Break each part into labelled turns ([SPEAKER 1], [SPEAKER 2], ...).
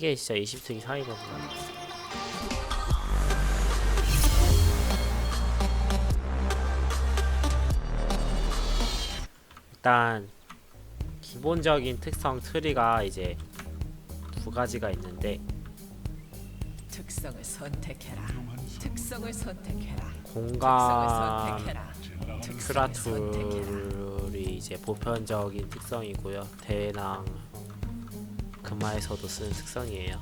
[SPEAKER 1] 이게 진짜 20특 이상이거든요. 일단 기본적인 특성 트리가 이제 두 가지가 있는데,
[SPEAKER 2] 특성을 선택해라. 특성을 선택해라.
[SPEAKER 1] 공간
[SPEAKER 2] 특성을 선택해라.
[SPEAKER 1] 큐라툴이 이제 보편적인 특성이고요. 대낭 금화에서도 쓰는 특성이에요.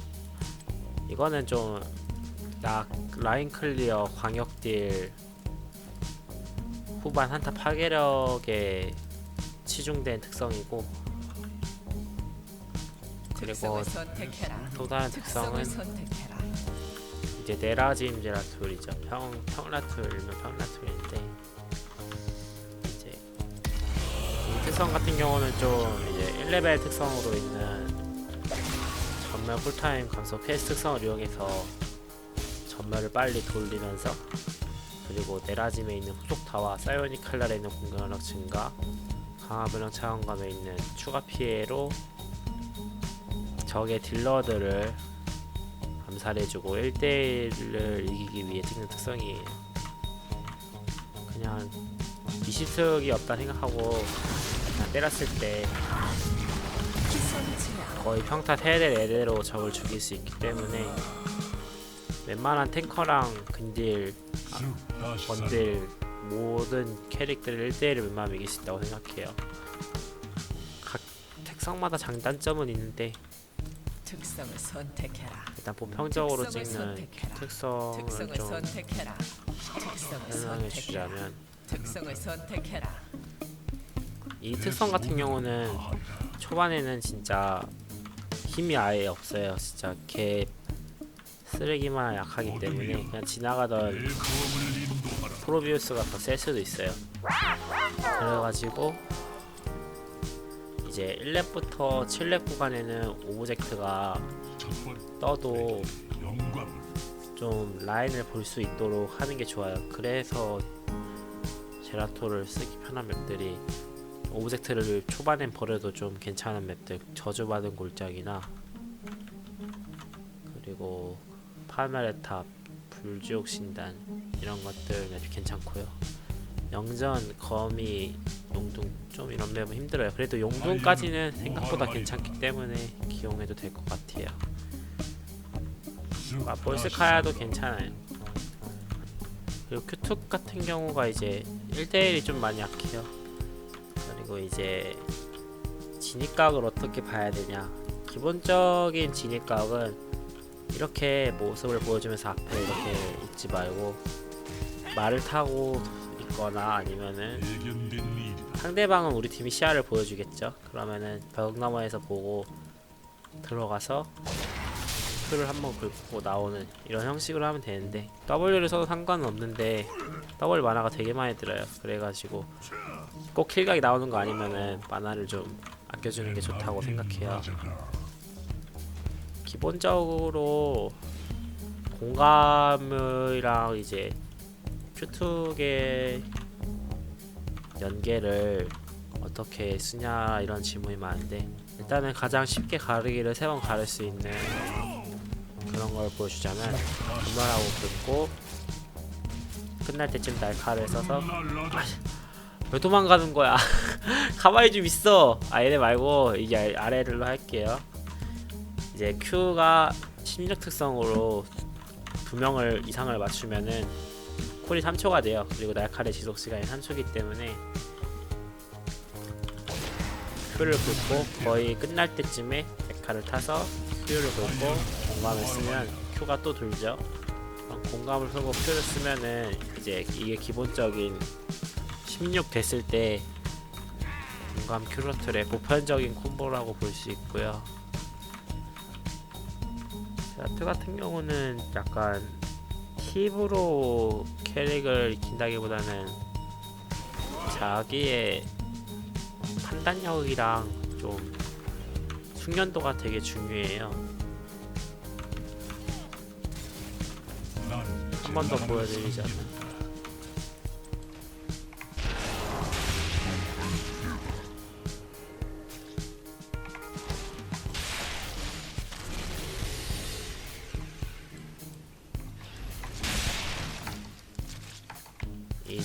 [SPEAKER 1] 이거는 좀 라인 클리어 광역딜 후반 한타 파괴력에 치중된 특성이고, 그리고 또 다른 특성은 이제 네라짐 제라툴이죠. 평라툴 일명 평라툴인데, 이제 이 특성 같은 경우는 좀 이제 1레벨 특성으로 있는 전멸 쿨타임 감소 퀘스트 특성을 이용해서 전멸을 빨리 돌리면서, 그리고 네라짐에 있는 후속타와 사이오닉 칼날에 있는 공격력 증가, 강화 변형 차원감에 있는 추가 피해로 적의 딜러들을 암살해주고 1대1을 이기기 위해 찍는 특성이에요. 그냥 20특이 없다 생각하고 그냥 때렸을 때 거의 평타 3대 4대로 적을 죽일 수 있기 때문에 웬만한 탱커랑 근딜, 원딜 모든 캐릭터를 1대1을 웬만하면 이길 수 있다고 생각해요. 각 특성마다 장단점은 있는데
[SPEAKER 2] 특성을 선택해라.
[SPEAKER 1] 일단 보편적으로 찍는 특성을 좀 설명해 주자면,
[SPEAKER 2] 특성을 선택해라.
[SPEAKER 1] 이 특성 같은 경우는 초반에는 진짜 힘이 아예 없어요. 진짜 개 쓰레기만 약하기 때문에 그냥 지나가던 프로비우스가 더 셀 수도 있어요. 그래가지고 이제 1렙부터 7렙 구간에는 오브젝트가 떠도 좀 라인을 볼 수 있도록 하는 게 좋아요. 그래서 제라토를 쓰기 편한 맵들이, 오브젝트를 초반엔 버려도 좀 괜찮은 맵들, 저주받은 골짜기나 그리고 파멸의 탑, 불지옥 신단 이런 것들 맵이 괜찮고요. 영전, 거미, 용둥 좀 이런 맵은 힘들어요. 그래도 용둥까지는 생각보다 괜찮기 때문에 기용해도 될 것 같아요. 볼스카야도 괜찮아요. 그리고 큐툭 같은 경우가 이제 1대1이 좀 많이 약해요. 그리고 이제 진입각을 어떻게 봐야 되냐, 기본적인 진입각은 이렇게 모습을 보여주면서 앞에 이렇게 있지 말고 말을 타고 있거나, 아니면은 상대방은 우리 팀이 시야를 보여주겠죠. 그러면은 벽 너머에서 보고 들어가서 Q를 한번 긁고 나오는 이런 형식으로 하면 되는데, W를 써도 상관은 없는데 W 만화가 되게 많이 들어요. 그래가지고 꼭 킬각이 나오는 거 아니면은 만화를 좀 아껴주는 게 좋다고 생각해요. 기본적으로 공감이랑 이제 큐툭의 연계를 어떻게 쓰냐 이런 질문이 많은데, 일단은 가장 쉽게 가르기를 3번 가를 수 있는 그런 걸 보여주자면, 분말하고 긁고 끝날 때쯤 날카를 써서, 왜 도망가는 거야? 가만히 좀 있어. 얘네 말고 이게 아래로 할게요. 이제 Q가 심리적 특성으로 2명을 이상을 맞추면은 쿨이 3초가 돼요. 그리고 날카의 지속 시간이 3초이기 때문에 Q를 긁고 거의 끝날 때쯤에 데카를 타서 Q를 긁고 공감을 쓰면 Q가 또 돌죠. 공감을 쓰고 Q를 쓰면은 이제 이게 기본적인 16 됐을 때 공감 큐러툴의 보편적인 콤보라고 볼 수 있고요. 제라트 같은 경우는 약간 팁으로 캐릭을 익힌다기보다는 자기의 판단력이랑 좀 숙련도가 되게 중요해요. 한 번 더 보여드리자면,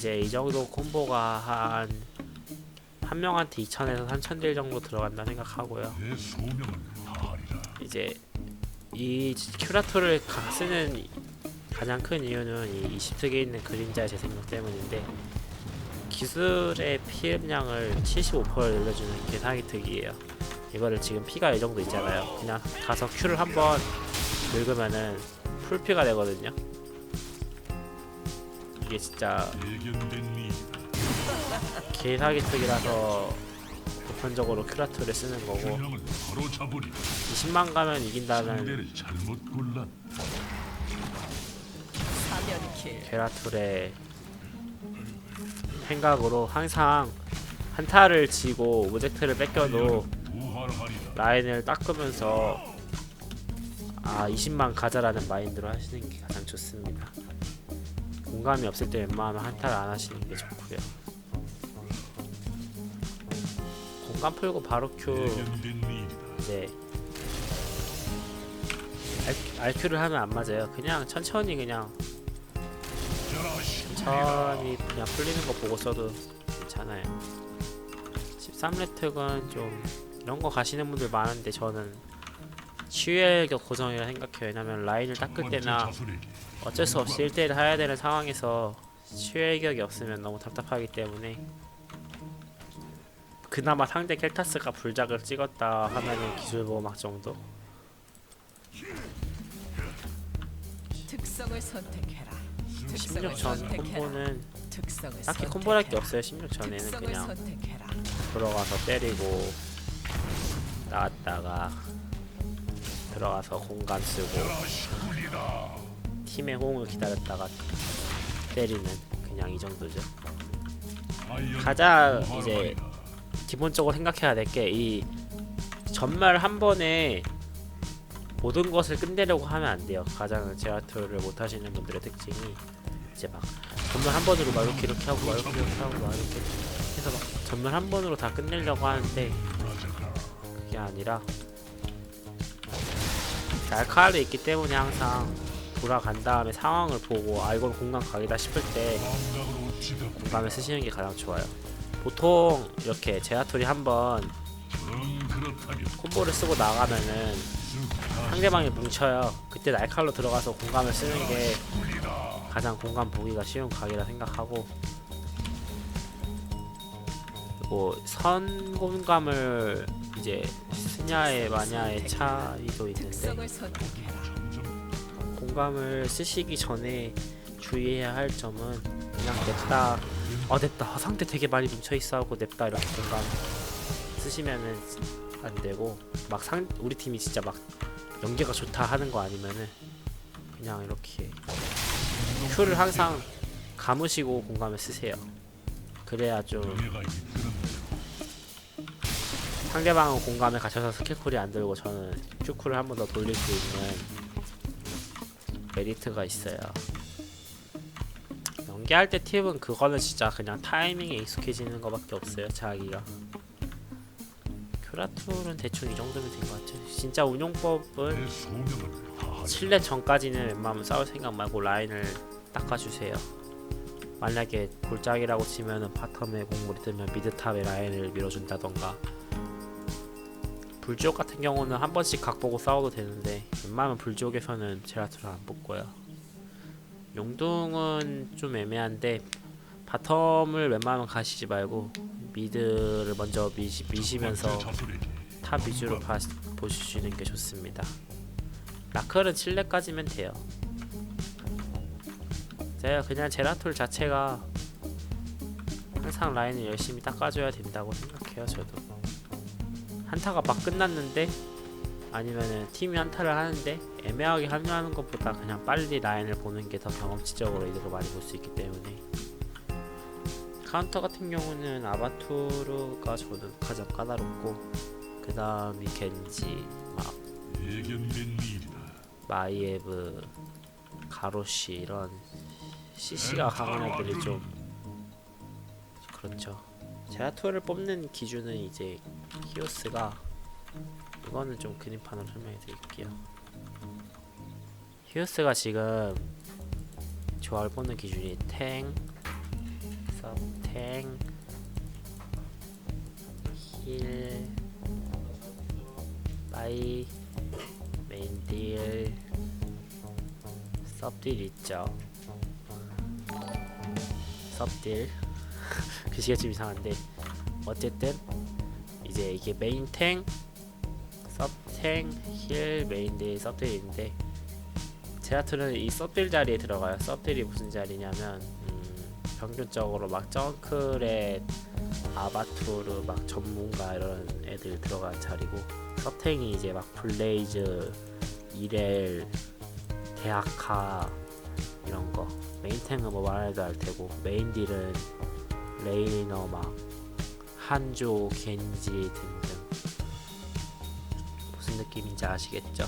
[SPEAKER 1] 이제 이 정도 콤보가 한 명한테 2,000에서 3,000딜 정도 들어간다 생각하고요.
[SPEAKER 3] 내 소명은 다하리라.
[SPEAKER 1] 이제 이 큐라토를 쓰는 가장 큰 이유는 이 20특에 있는 그림자의 재생력 때문인데, 기술의 피흡량을 75% 늘려주는 게 사기특이에요. 이거를 지금 피가 이 정도 있잖아요. 그냥 가서 큐를 한번 긁으면은 풀피가 되거든요. 이게 진짜
[SPEAKER 3] 예견된 일이다.
[SPEAKER 1] 개사기특이라서 보편적으로 큐라토를 쓰는 거고,
[SPEAKER 3] 균형을 바로 잡으리.
[SPEAKER 1] 20만 가면 이긴다는
[SPEAKER 3] 상대를 잘못 골라.
[SPEAKER 2] 사면킬.
[SPEAKER 1] 게라툴의 생각으로 항상 한타를 지고 오브젝트를 뺏겨도
[SPEAKER 3] 부활하리라.
[SPEAKER 1] 라인을 닦으면서 20만 가자라는 마인드로 하시는 게 가장 좋습니다. 공감이 없을 때 웬만하면 한타를 안 하시는 게 좋고요. 공감 풀고 바로 큐
[SPEAKER 3] 예견된 일이다.
[SPEAKER 1] 이제 RQ를 하면 안 맞아요. 그냥 천천히 그냥 풀리는 거 보고 써도 괜찮아요. 13레특은 좀 이런 거 가시는 분들 많은데 저는 치유의 고정이라 생각해요. 왜냐면 라인을 닦을 때나 어쩔 수 없이 1대1 해야 되는 상황에서 치유의 격이 없으면 너무 답답하기 때문에, 그나마 상대 켈타스가 불작을 찍었다 하면은 기술 보호막 정도?
[SPEAKER 2] 특성을 선택해라. 특성을
[SPEAKER 1] 16전
[SPEAKER 2] 선택해라.
[SPEAKER 1] 콤보는
[SPEAKER 2] 특성을
[SPEAKER 1] 딱히 콤보랄 게
[SPEAKER 2] 선택해라.
[SPEAKER 1] 없어요. 16전에는
[SPEAKER 2] 특성을
[SPEAKER 1] 그냥
[SPEAKER 2] 선택해라.
[SPEAKER 1] 들어가서 때리고 나왔다가 들어가서 공간 쓰고 팀의 호응을 기다렸다가 때리는, 그냥 이 정도죠. 가장 이제 기본적으로 생각해야 될 게, 이 전멸 한 번에 모든 것을 끝내려고 하면 안 돼요. 가장 제라툴을 못 하시는 분들의 특징이 이제 막 전멸 한 번으로 막 이렇게 하고 막 이렇게 하고 막 이렇게 해서 막 전멸 한 번으로 다 끝내려고 하는데, 그게 아니라 날카알이 있기 때문에 항상 돌아간 다음에 상황을 보고 이건 공간 각이다 싶을 때 공감을 쓰시는 게 가장 좋아요. 보통 이렇게 제라툴이 한번 콤보를 쓰고 나가면은 상대방이 뭉쳐요. 그때 날칼로 들어가서 공감을 쓰는 게 가장 공감 보기가 쉬운 각이라 생각하고, 그리고 선 공감을 이제 쓰냐의 마냐의 차이도 있는데,
[SPEAKER 2] 특성을 선택해라.
[SPEAKER 1] 공감을 쓰시기 전에 주의해야 할 점은 그냥 냅다 냅다 상대 되게 많이 뭉쳐있어 하고 냅다 이렇게 공감 쓰시면은 안 되고, 막 우리 팀이 진짜 막 연계가 좋다 하는 거 아니면은 그냥 이렇게 큐를 항상 감으시고 공감을 쓰세요. 그래야 좀 상대방은 공감에 갇혀서 스킬쿨이 안 들고 저는 큐쿨을 한 번 더 돌릴 수 있는 메리트가 있어요. 연계할 때 팁은 그거는 진짜 그냥 타이밍에 익숙해지는 거밖에 없어요. 자기가 큐라툴은 대충 이 정도면 된 것 같아요. 진짜 운용법은 7렙 전까지는 웬만하면 싸울 생각 말고 라인을 닦아주세요. 만약에 골짜기라고 치면은 바텀에 공물이 뜨면 미드탑에 라인을 밀어준다던가, 불지옥 같은 경우는 한 번씩 각 보고 싸워도 되는데 웬만하면 불지옥에서는 제라툴을 안 뽑고요. 용둥은 좀 애매한데 바텀을 웬만하면 가시지 말고 미드를 먼저 미시면서 탑 위주로 보시는 게 좋습니다. 라클은 7렙까지면 돼요. 제가 그냥 제라툴 자체가 항상 라인을 열심히 닦아줘야 된다고 생각해요. 저도 한타가 막 끝났는데 아니면은 팀이 한타를 하는데 애매하게 합류하는 것보다 그냥 빨리 라인을 보는 게 더 경험치적으로 이득을 많이 볼 수 있기 때문에, 카운터 같은 경우는 아바투르가 저는 가장 까다롭고, 그 다음이 겐지, 막 마이에브, 가로시 이런 CC가 강한 애들이 좀 그렇죠. 제라툴을 뽑는 기준은 이제 히오스가, 이거는 좀 그림판으로 설명해 드릴게요. 히오스가 지금 조합을 뽑는 기준이 탱, 서탱 힐 바이 메인딜 섭딜 있죠. 섭딜 글씨가 좀 이상한데 어쨌든 이제 이게 메인탱 섭탱 힐 메인딜 섭딜인데 제라툴은 이 섭딜 자리에 들어가요. 섭딜이 무슨 자리냐면 평균적으로 막 정크렛 아바투르 막 전문가 이런 애들 들어간 자리고, 서탱이 이제 막 블레이즈 이렐 대학카 이런 거, 메인탱은 뭐 말해도 알 테고, 메인딜은 레이너 막 한조 겐지 등등. 무슨 느낌인지 아시겠죠?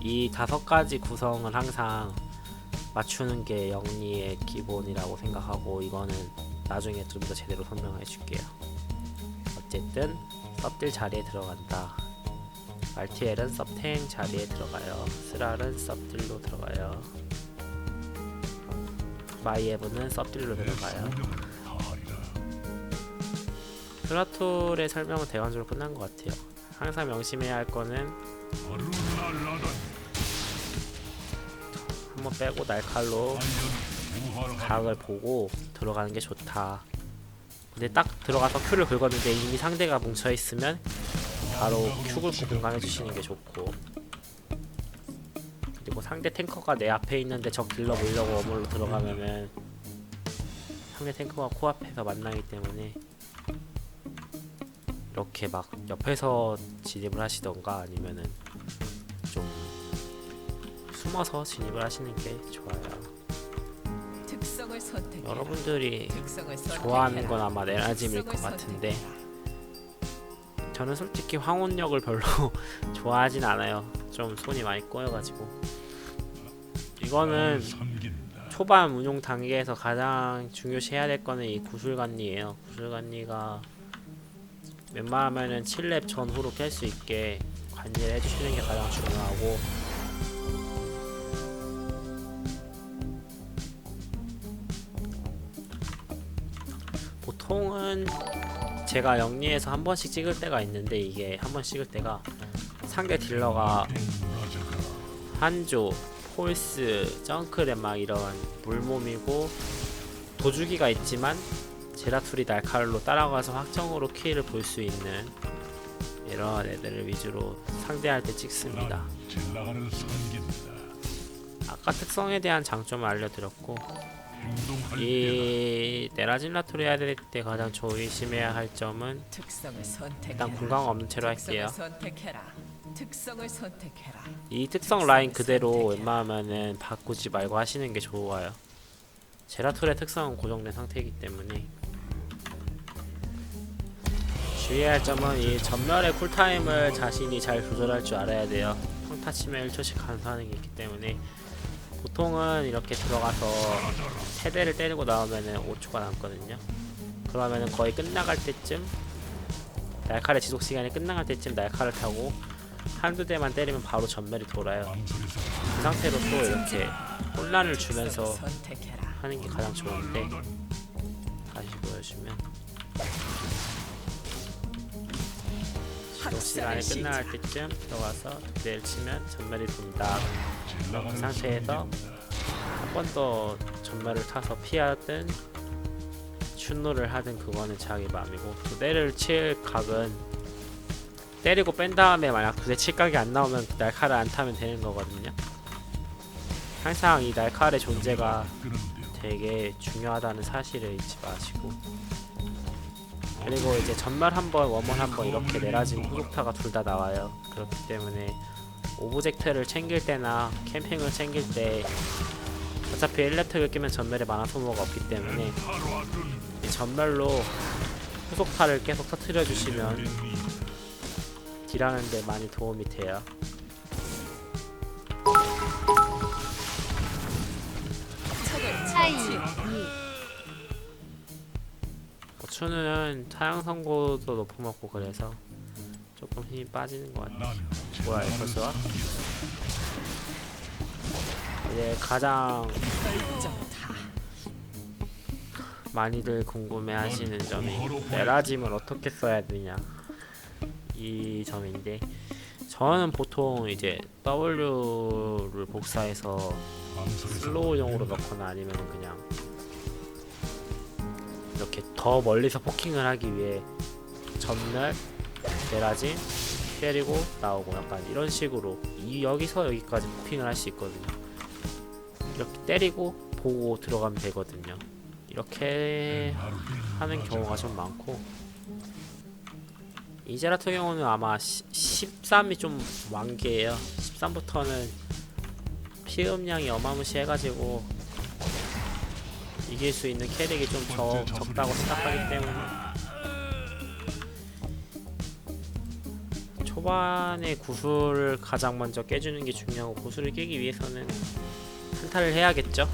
[SPEAKER 1] 이 5가지 구성은 항상 맞추는 게 영리의 기본이라고 생각하고, 이거는 나중에 좀 더 제대로 설명해 줄게요. 어쨌든 섭딜 자리에 들어간다. 말티엘은 섭탱 자리에 들어가요. 스랄은 섭딜로 들어가요. 마이에브는 섭딜로 들어가요. 플라톨의 설명은 대관적으로 끝난 것 같아요. 항상 명심해야 할 거는 한번 빼고 날칼로 각을 보고 들어가는 게 좋다. 근데 딱 들어가서 Q를 긁었는데 이미 상대가 뭉쳐있으면 바로 Q 긁고 공감해 주시는 게 좋고, 그리고 상대 탱커가 내 앞에 있는데 적 딜러 보려고 어물로 들어가면은 상대 탱커가 코앞에서 만나기 때문에 이렇게 막 옆에서 진입을 하시던가 아니면은 좀 숨어서 진입을 하시는 게 좋아요.
[SPEAKER 2] 특성을 선택해라.
[SPEAKER 1] 여러분들이
[SPEAKER 2] 특성을
[SPEAKER 1] 좋아하는 건 아마 네라짐일 것 같은데, 저는 솔직히 황혼역을 별로 좋아하진 않아요. 좀 손이 많이 꼬여가지고. 이거는 초반 운용 단계에서 가장 중요시해야 될 거는 이 구슬관리예요. 구슬관리가 웬만하면은 7렙 전후로 깰 수 있게 관리를 해주시는 게 가장 중요하고, 보통은 제가 영리에서 한 번씩 찍을 때가 있는데, 이게 한 번 찍을 때가 상대 딜러가 한조, 폴스, 정크렛 막 이런 물몸이고 도주기가 있지만 제라툴이 날칼로 따라가서 확정으로 키를 볼 수 있는 이런 애들을 위주로 상대할 때 찍습니다. 아까 특성에 대한 장점을 알려드렸고, 이 네라질라토를 해야 될 때 가장 조심해야 할 점은
[SPEAKER 2] 특성을 선택해라.
[SPEAKER 1] 일단 공강 없는 채로 할게요.
[SPEAKER 2] 특성을 선택해라. 특성을 선택해라.
[SPEAKER 1] 이 특성 라인 그대로 웬만하면은 바꾸지 말고 하시는 게 좋아요. 제라툴의 특성은 고정된 상태이기 때문에. 주의해야 할 점은 이 전멸의 쿨타임을 자신이 잘 조절할 줄 알아야 돼요. 평타 치면 1초씩 감소하는 게 있기 때문에, 보통은 이렇게 들어가서 세대를 때리고 나오면은 5초가 남거든요. 그러면은 거의 끝나갈 때쯤, 날칼의 지속 시간이 끝나갈 때쯤 날칼을 타고 한두 대만 때리면 바로 전멸이 돌아요. 그 상태로 또 이렇게 혼란을 주면서 하는 게 가장 좋은데, 다시 보여주면 지속 시간이 끝나갈 때쯤 들어가서 두 대를 치면 전멸이 돈다. 그 상태에서 한 번 더 전멸을 타서 피하든 춘노를 하든 그거는 자기 마음이고, 두 대를 칠 각은 때리고 뺀 다음에 만약 두 대 칠 각이 안 나오면 날칼을 안 타면 되는 거거든요. 항상 이 날칼의 존재가 되게 중요하다는 사실을 잊지 마시고, 그리고 이제 전멸 한번 원원 한번 이렇게 내라진 후속타가 둘 다 나와요. 그렇기 때문에 오브젝트를 챙길 때나 캠핑을 챙길 때 어차피 1렙택을 끼면 전멸에 만화 소모가 없기 때문에 이 전멸로 후속타를 계속 터트려 주시면 딜하는데 많이 도움이 돼요. 고추는 사용 선고도 높아먹고 그래서 조금 힘이 빠지는 것 같아. 뭐야 이거 좋아? 이제 가장 많이들 궁금해하시는 점이 네라짐을 어떻게 써야 되냐 이 점인데, 저는 보통 이제 W를 복사해서 슬로우용으로 넣거나 아니면 그냥 이렇게 더 멀리서 포킹을 하기 위해 전멸, 네라짐 때리고 나오고 약간 이런 식으로 여기서 여기까지 포킹을 할 수 있거든요. 이렇게 때리고 보고 들어가면 되거든요. 이렇게 하는 경우가 좀 많고, 이제라토 경우는 아마 13이 좀 완계예요. 13부터는 피음량이 어마무시해가지고 이길 수 있는 캐릭이 좀 적다고 생각하기 때문에 초반에 구슬을 가장 먼저 깨주는 게 중요하고, 구슬을 깨기 위해서는 한타를 해야겠죠.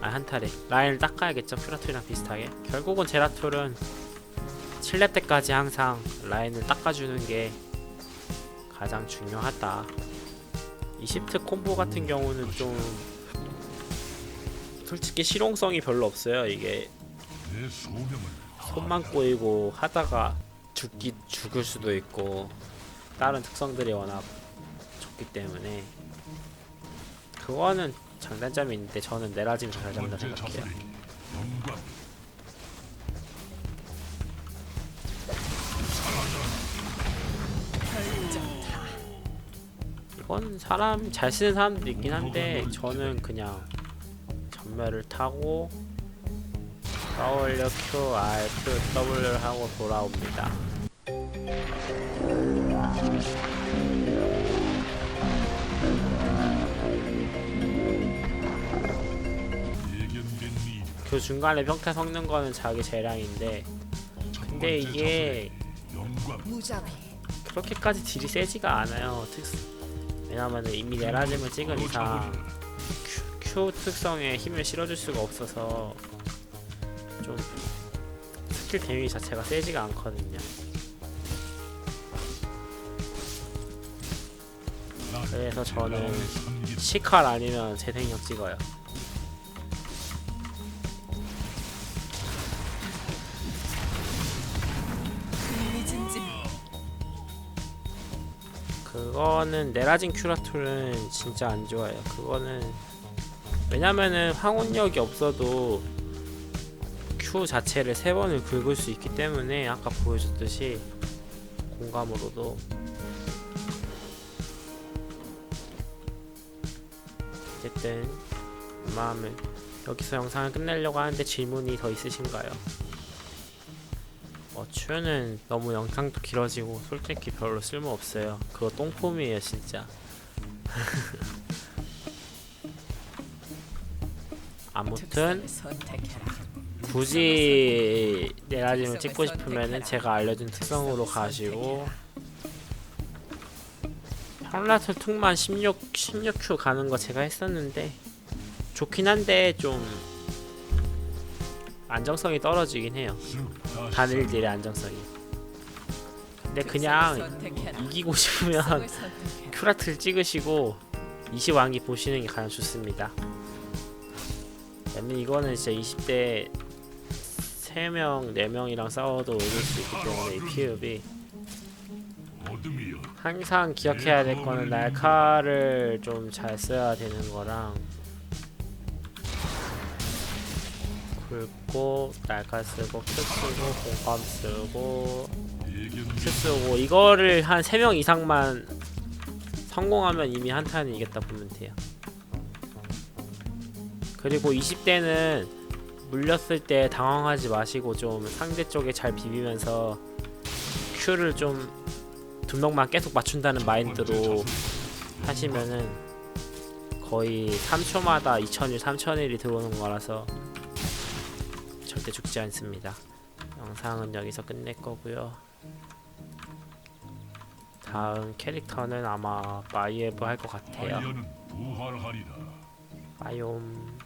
[SPEAKER 1] 한타래 라인을 닦아야겠죠. 큐라툴이랑 비슷하게. 결국은 제라툴은 7렙 때까지 항상 라인을 닦아주는 게 가장 중요하다. 이 시프트 콤보 같은 경우는 좀 솔직히 실용성이 별로 없어요. 이게
[SPEAKER 3] 내 소명을
[SPEAKER 1] 손만 꼬이고 하다가 죽을 수도 있고 다른 특성들이 워낙 좋기 때문에 그거는 장단점이 있는데, 저는 네라짐이 잘 잡는다
[SPEAKER 3] 번째
[SPEAKER 1] 생각해요.
[SPEAKER 3] 자손이 영광.
[SPEAKER 1] 이건 사람 잘 쓰는 사람도 있긴 한데, 저는 그냥 전멸을 타고 떠올려 Q, R, Q, W를 하고 돌아옵니다.
[SPEAKER 3] 예견된 일이다.
[SPEAKER 1] 그 중간에 평타 섞는 거는 자기 재량인데,
[SPEAKER 3] 첫
[SPEAKER 1] 근데
[SPEAKER 3] 번째
[SPEAKER 1] 이게
[SPEAKER 3] 자손이 영광.
[SPEAKER 2] 무자비.
[SPEAKER 1] 그렇게까지 딜이 세지가 않아요. 왜냐면은 이미 네라짐을 찍은
[SPEAKER 3] 바로
[SPEAKER 1] 이상
[SPEAKER 3] 잡으리라.
[SPEAKER 1] Q 특성에 힘을 실어줄 수가 없어서 좀 스킬 데미지 자체가 세지가 않거든요. 그래서 저는 시칼 아니면 재생력 찍어요.
[SPEAKER 2] 흥미진진.
[SPEAKER 1] 그거는 네라진 큐라툴은 진짜 안 좋아요. 그거는 왜냐면은 황혼력이 없어도 Q 자체를 3번을 긁을 수 있기 때문에, 아까 보여줬듯이 공감으로도. 어쨌든 웬만하면 여기서 영상을 끝내려고 하는데 질문이 더 있으신가요? 큐는 너무 영상도 길어지고 솔직히 별로 쓸모없어요. 그거 똥폼이에요 진짜. 아무튼
[SPEAKER 2] 특성을 선택해라.
[SPEAKER 1] 굳이 네라짐을 찍고 싶으면은 제가 알려준 특성으로 가시고, 평라툴 툭만 16Q 가는 거 제가 했었는데 좋긴 한데 좀 안정성이 떨어지긴 해요. 단일딜의 안정성이. 근데 그냥 이기고 싶으면
[SPEAKER 2] 특성을 선택해라.
[SPEAKER 1] 큐라틀 찍으시고 20왕기 보시는 게 가장 좋습니다. 왜냐면 이거는 진짜 20대 3명, 4명이랑 싸워도 이길 수 있기 때문에 이 피읍이
[SPEAKER 3] 어둠이여.
[SPEAKER 1] 항상 기억해야 될 거는 날카를 좀 잘 써야 되는 거랑, 굵고 날카 쓰고 큐 쓰고 공감 쓰고 큐 쓰고, 이거를 한 3명 이상만 성공하면 이미 한타는 이겼다 보면 돼요. 그리고 20대는 물렸을 때 당황하지 마시고 좀 상대 쪽에 잘 비비면서 Q를 좀 2명만 계속 맞춘다는 마인드로 하시면은 거의 3초마다 2000일, 3000일이 들어오는 거라서 절대 죽지 않습니다. 영상은 여기서 끝낼 거고요. 다음 캐릭터는 아마 마이에브 할 것 같아요.
[SPEAKER 3] 아이언은 부활하리라.
[SPEAKER 1] 바이옴.